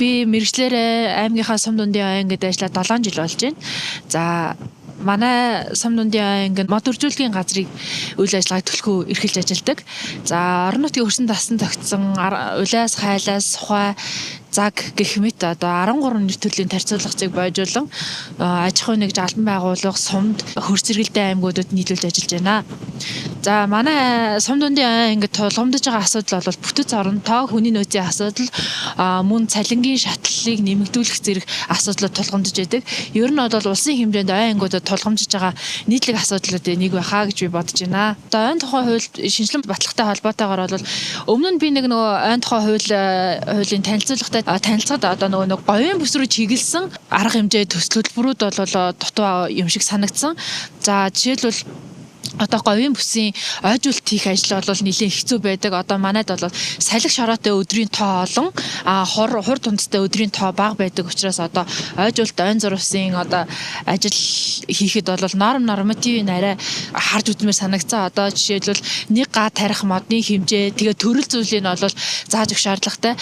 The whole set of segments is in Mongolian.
Би мэрэгчлэрээ аймгийнхаа сум дундын ангид ажиллаад 7 жил болж байна. За манай сум дундын ангид мод үржүүлгийн газрыг үйл ажиллагааг төлхөө эрхэлж ажилладаг. За орон нутгийн хөрсөн дасан тогтсон улаас хайлаас сухай заг гэх мэт одоо 13 нэр төрлийн тарьцуулгацыг бойжуулан аж ахуй нэгж албан байгууллага сумд хөрс зэрэгэлдээ аймагуудад нийлүүлж ажиллаж байна. За манай сум дундын ангид тулгамдж байгаа асуудал бол бүтэц оронтой хүний нөөцийн асуудал мөн цалингийн шатлалыг нэмэгдүүлэх зэрэг асуудлууд тулгамдж байдаг. Ер нь бол улсын хэмжээнд ангуудад тулгамдж байгаа нийтлэг асуудлуудын нэг байхаа гэж би бодож байна. Одоо айн тухай хууль шинжилэн баталгатай холбоотойгоор бол өмнө нь би нэг айн тухай хуулийн танилцуулгатай танилцаад одоо нөгөө говийн бүс рүү чиглэсэн арга хэмжээ төсөлбөрүүд бол дутуу юм шиг санагдсан. За жишээлбэл одоо говийн бүсийн ойжуулалт хийх ажил бол нэлээд хэцүү байдаг. Одоо манайд бол салхи шороотой өдрийн тоо олон, хур тундастай өдрийн тоо бага байдаг учраас одоо ойжуулалт ойн зурвсын одоо ажил хийхэд бол нормативын арай харж үзмээр санагцсан. Одоо жишээлбэл нэг га тарих модны хэмжээ, тэгээ төрөл зүйлийг бол зааж өгөх шаардлагатай.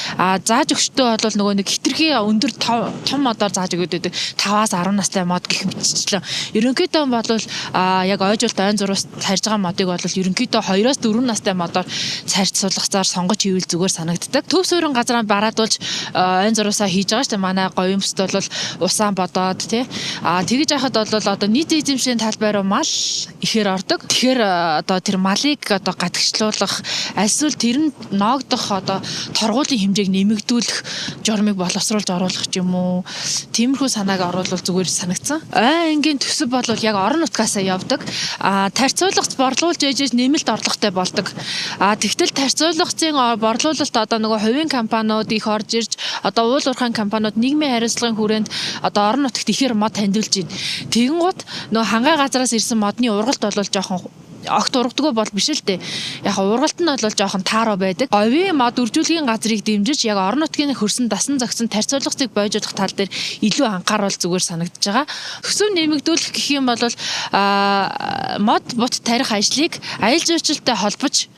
Зааж өгчдөө бол нөгөө нэг хитрхи өндөр том модоор зааж өгöd байдаг. 5-аас 10 настай мод гэх мэтчлэн. Ерөнхийдөө бол яг ойжуулалт ойн зурвас царж байгаа модыг бол ерөнхийдөө 2-4 настай модоор царж суулгацаар сонгож хийвэл зүгээр санагддаг. Төв суурин газраа бараадуулж ойн зурвасаа хийж байгаа шүү дээ. Манай говийн бүст бол усаан бодоод тий. Тэгэж яхад бол одоо нийт эзэмшлийн талбайруу мал ихээр ордог. Тэгэхээр одоо тэр малыг одоо гадагшлуулах альсвал тэр нь ноогдох одоо торгуулийн хэмжээг нэмэгдүүлэх журмыг боловсруулж оруулах юм уу? Тиймэрхүү санааг оруулах зүгээр санагдсан. Ангийн төсөв бол яг орон нутгаасаа явдаг. Тарьцуулгач борлуулж ээжээс нэмэлт орлоготой болдог. Тэгтэл тарьцуулгацын борлуулалт одоо нөгөө хувийн компаниуд их орж ирж одоо уул уурхайн компаниуд нийгмийн хариуцлагын хүрээнд одоо орон нутагт ихээр мод таньдуулж байна. Тэгэнгუთ нөгөө хангай газраас ирсэн модны ургалт бол жоохон огт ургадгүй бол биш л дээ. Яг ургалт нь бол жоохон тааруу байдаг. Говийн мод үржүүлгийн газрыг дэмжиж яг орон нутгийн хөрсөн дасан зогсон тарьцуулгацыг бойжуулах тал дээр илүү анхааруул зүгээр санагдаж байгаа. Төсөв нэмэгдүүлэх гэх юм бол мод бут тарих ажлыг аялал жуулчлалтай холбож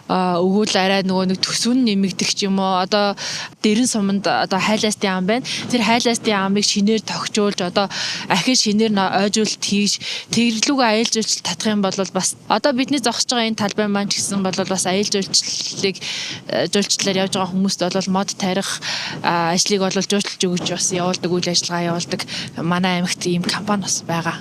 өгвөл арай нөгөө нэг төсөв нь нэмэгдэх ч юм уу. Одоо дэрэн суманд одоо хайлаастын ам байна. Тэр хайлаастын амыг шинээр тогтжуулж одоо ахиж шинээр ойжуулалт хийж тэрлүүгээ аялал жуулчлал татах юм бол бас одоо бидний зогсож байгаа энэ талбай маань ч гэсэн бол бас аялал жуулчлалаар явж байгаа хүмүүст бол мод тарих ажлыг бол жуулчилж өгч бас явуулдаг үйл ажиллагаа явуулдаг манай аймагт ийм компани бас байгаа.